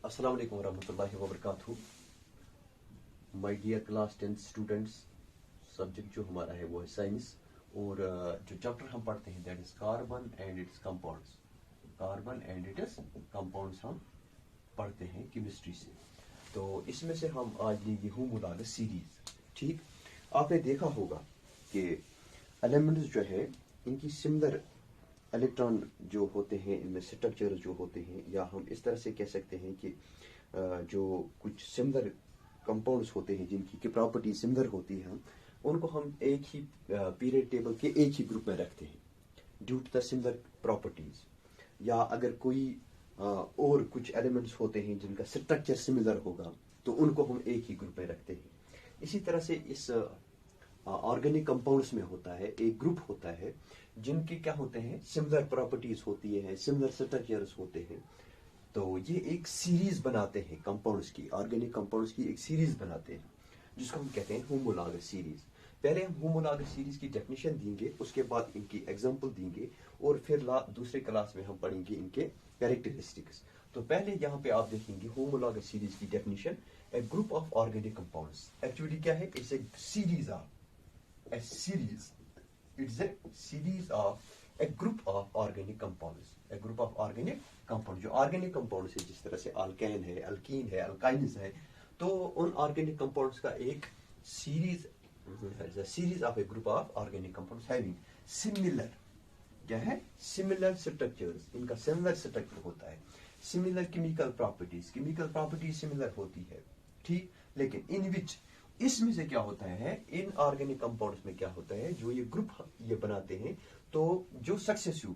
अस्सलाम वालेकुम वरहमतुल्लाहि वबरकातुहू। My dear class 10 students, subject जो हमारा है वो है साइंस और जो चैप्टर हम पढ़ते हैं that is carbon and it's compounds. Carbon and it's compounds हम पढ़ते हैं केमिस्ट्री से। तो इसमें से हम आज लेंगे होमोलॉगस सीरीज। ठीक, आपने देखा होगा कि एलिमेंट्स जो है इनकी सिमिलर इलेक्ट्रॉन जो होते हैं, इनमें स्ट्रक्चर जो होते हैं, या हम इस तरह से कह सकते हैं कि जो कुछ सिमिलर कंपाउंड्स होते हैं जिनकी की प्रॉपर्टी सिमिलर होती है, उनको हम एक ही पीरियड टेबल के एक ही ग्रुप में रखते हैं due to the similar properties. या अगर कोई और कुछ एलिमेंट्स होते हैं जिनका स्ट्रक्चर सिमिलर होगा तो उनको हम एक ही ग्रुप में रखते हैं। इसी तरह से इस ऑर्गेनिक कंपाउंड्स में होता है, एक ग्रुप होता है जिनके क्या होते हैं, सिमिलर प्रॉपर्टीज होती है, सिमिलर स्ट्रक्चर्स होते हैं। तो ये एक सीरीज बनाते हैं कंपाउंड्स की, ऑर्गेनिक कंपाउंड्स की एक सीरीज बनाते हैं जिसको हम कहते हैं होमोलॉगस सीरीज। पहले हम होमोलॉगस सीरीज की डेफिनेशन देंगे, उसके बाद इनकी एग्जांपल देंगे और फिर दूसरे क्लास में हम पढ़ेंगे इनके कैरेक्टरिस्टिक्स। तो पहले यहाँ पे आप देखेंगे होमोलॉगस सीरीज की definition. A group of organic compounds actually क्या है, it's a series of a series, it's a series of a group of organic compounds, a group of organic compounds। जो organic compounds है, जिस तरह से alkane है, alkene है, alkynes है, तो उन organic compounds का एक series, the series of a group of organic compounds having similar, क्या है, similar structures, इनका similar structure होता है, similar chemical properties similar होती है। ठीक, लेकिन in which, इसमें से क्या होता है, इन ऑर्गेनिक कंपाउंड्स में क्या होता है, जो ये ग्रुप ये बनाते हैं, तो जो सक्सेसिव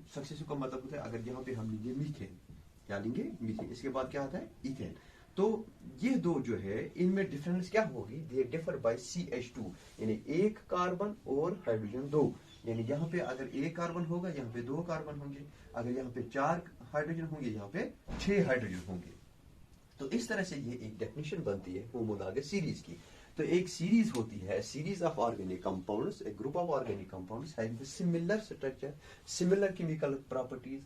का मतलब होता है, अगर यहाँ पे हम लेंगे मीथेन, क्या लेंगे, मीथेन, इसके बाद क्या आता है, इथेन। तो ये दो जो है इनमें डिफरेंस क्या होगी, दे डिफर बाय CH2, यानी एक कार्बन और हाइड्रोजन दो। यानी यहाँ पे अगर एक कार्बन होगा, यहाँ पे दो कार्बन होंगे, अगर यहाँ पे 4 हाइड्रोजन होंगे, यहाँ पे 6 हाइड्रोजन होंगे। तो इस तरह से ये एक डेफिनेशन बनती है होमोलॉगस सीरीज की। तो एक सीरीज होती है, series of organic compounds, A group of organic compounds having similar structure, similar chemical properties,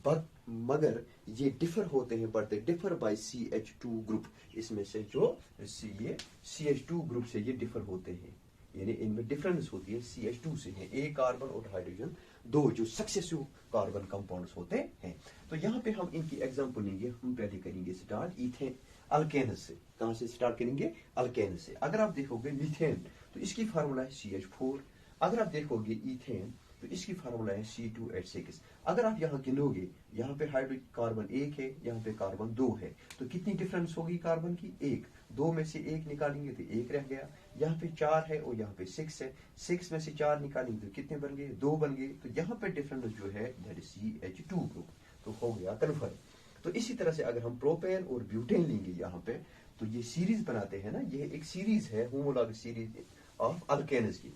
but मगर ये डिफर होते हैं, but they differ by CH2 group. इसमें से जो ये CH2 ग्रुप से ये डिफर होते हैं, यानी इनमें डिफरेंस होती है CH2 से है, एक कार्बन और हाइड्रोजन दो, जो सक्सेसिव कार्बन कंपाउंड्स होते हैं। तो यहाँ पे हम इनकी एग्जांपल लेंगे। हम पहले करेंगे स्टार्ट इथेन अल्केनस से। कहां से स्टार्ट करेंगे, अल्केनस से। अगर आप देखोगे मीथेन तो इसकी फार्मूला है CH4। अगर आप देखोगे इथेन तो इसकी फार्मूला है C2H6। अगर आप यहाँ गिनोगे, यहाँ पे हाइड्रोजन कार्बन 1 है, यहाँ पे कार्बन 2 है, तो कितनी डिफरेंस होगी कार्बन की, 1। 2 में से 1 निकालेंगे तो 1 रह गया। यहाँ पे 4 है और यहाँ पे 6 है, 6 में से 4 निकालेंगे तो कितने बन गए, 2 बन गए। तो यहाँ पे डिफरेंस जो है दैट इज CH2 ग्रुप, तो हो गया कन्फर्म। तो इसी तरह से अगर हम प्रोपेन और ब्यूटेन लेंगे यहाँ पे, तो ये सीरीज बनाते हैं ना, ये एक सीरीज है होमोलॉगस सीरीज ऑफ अल्केन्स की।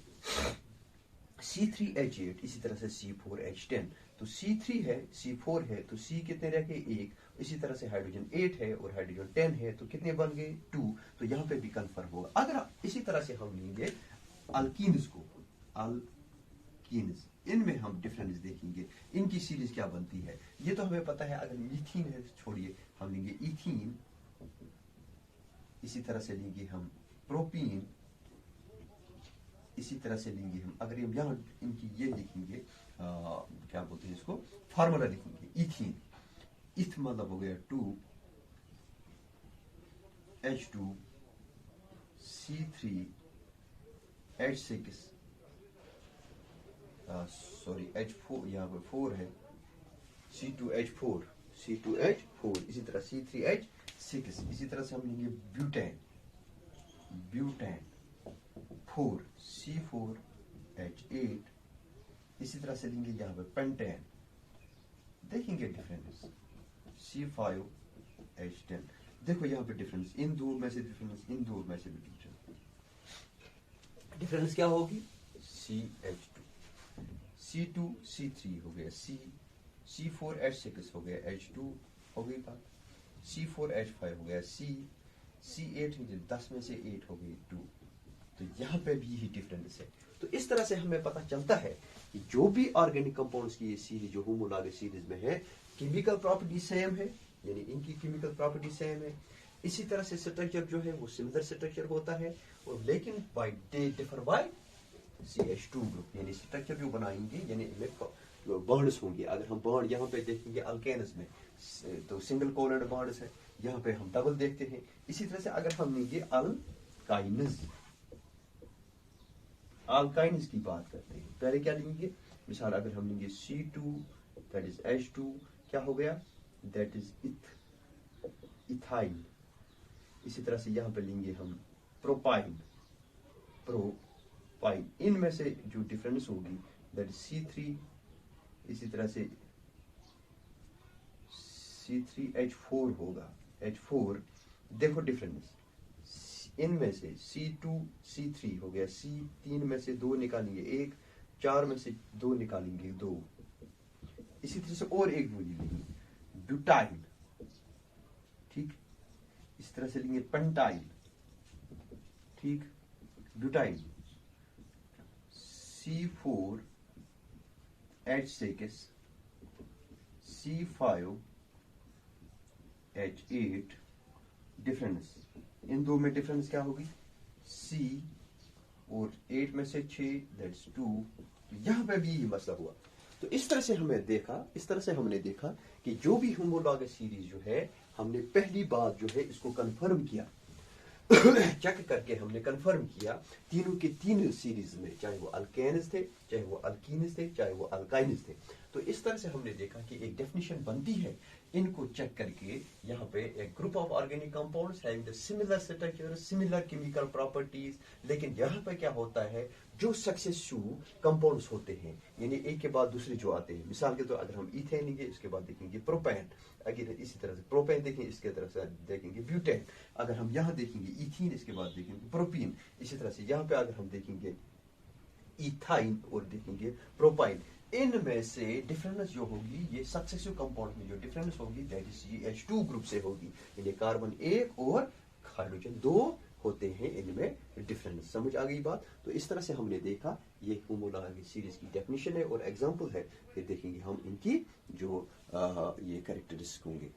C3H8, इसी तरह से C4H10। तो C3 है, C4 है, तो C कितने रह गए, 1। इसी तरह से हाइड्रोजन 8 है और हाइड्रोजन 10 है, तो कितने बन गए, 2। तो यहाँ पे भी कन्फर्म होगा। अगर इसी तरह से हम लेंगे अल्कीन्स को, अल्कीन्स, इनमें हम डिफरेंस देखेंगे, इनकी सीरीज क्या बनती है। ये तो हमें पता है, अगर मीथीन है छोड़िए, हम लेंगे इथीन, इसी तरह से लेंगे हम प्रोपीन, इसी तरह से लेंगे हम, अगर हम यहाँ इनकी ये लिखेंगे, क्या बोलते हैं इसको, फार्मूला लिखेंगे इथीन। इथ मतलब हो गया 2H2 C3H6, सॉरी H4, यहाँ पर 4 है, C2H4, इसी तरह C3H6। इसी तरह से हम लेंगे ब्यूटेन 4, C4H8। इसी तरह से लेंगे यहाँ पे पेंटेन, देखेंगे डिफरेंस, C5H10। देखो यहाँ पे डिफरेंस, इन दो में से डिफरेंस, इन दो में से भी डिफरेंस क्या होगी, CH2, C2 C3 हो गया, C4H6 हो गया, H2 हो गई बात, C4H5 हो गया, C8 10 में से 8 हो गई 2। तो यहाँ पे भी यही डिफरेंस है। तो इस तरह से हमें पता चलता है कि जो भी ऑर्गेनिक कंपाउंड्स की ये सीरीज जो होमोलॉगस सीरीज में है, केमिकल प्रॉपर्टी सेम है, यानी इनकी केमिकल प्रॉपर्टी सेम है। इसी तरह से स्ट्रक्चर जो है वो सिमिलर स्ट्रक्चर होता है, और लेकिन by they differ by CH2 group, यानी स्ट्रक्चर जो बनाएंगे यानी इनमें बॉन्ड्स होंगे। अगर हम बॉन्ड यहाँ पे देखेंगे अल्केन्स में तो सिंगल कोवलेंट बॉन्ड्स है, यहाँ पे हम डबल देखते हैं। इसी तरह से अगर हम लेंगे अल्काइन्स की बात करते हैं, पहले क्या लेंगे, मिसाल अगर हम लेंगे C2 दैट इज H2, क्या हो गया, दैट इज इथाइल। इसी तरह से यहाँ पे लेंगे हम प्रोपाइन, इनमें से जो डिफरेंस होगी दैट इज C3, इसी तरह से C3H4 होगा, H4 देखो डिफरेंस, इनमें से C2 C3 हो गया, C3 में से 2 निकालेंगे 1, 4 में से 2 निकालेंगे 2। इसी तरह से और एक गोली लेंगे ब्यूटाइल, ठीक, इस तरह से लेंगे पेंटाइल, ठीक, butyl C4H6 C5H8, difference in दो में डिफरेंस क्या होगी, C और 8 में से 6 दैट्स 2। तो यहां पे भी यही मसला हुआ। तो इस तरह से हमने देखा कि जो भी होमोलॉगस सीरीज जो है, हमने पहली बात जो है इसको कंफर्म किया चेक करके हमने कंफर्म किया तीनों के तीन सीरीज में, चाहे वो अल्केन्स थे, चाहे वो अल्कीन्स थे, चाहे वो अल्काइन्स थे। तो इस तरह से हमने देखा कि एक डेफिनेशन बनती है इनको चेक करके, यहाँ पे एक group of organic compounds having the similar structure, similar chemical properties. लेकिन यहाँ पे क्या होता है, जो सक्सेसिव कंपाउंड्स होते हैं, यानी एक के बाद दूसरे जो आते हैं, मिसाल के तौर अगर हम इथेन लेंगे, इसके बाद देखेंगे प्रोपेन, अगर इसी तरह से प्रोपेन देखेंगे, इसके तरफ से देखेंगे ब्यूटेन, अगर हम यहाँ देखेंगे इथीन, इसके बाद देखेंगे प्रोपीन, इसी तरह से यहाँ पे अगर हम देखेंगे इथाइन और देखेंगे प्रोपाइन, इनमें से डिफरेंस जो होगी, ये सक्सेसिव कंपाउंड में जो डिफरेंस होगी दैट इज CH2 ग्रुप से होगी, यानी कार्बन 1 और हाइड्रोजन 2 होते हैं, इनमें डिफरेंस। समझ आ गई बात। तो इस तरह से हमने देखा ये होमोलॉगस सीरीज की डेफिनेशन है और एग्जांपल है, फिर देखेंगे हम इनकी जो ये कैरेक्टरिस्टिक्स होंगे।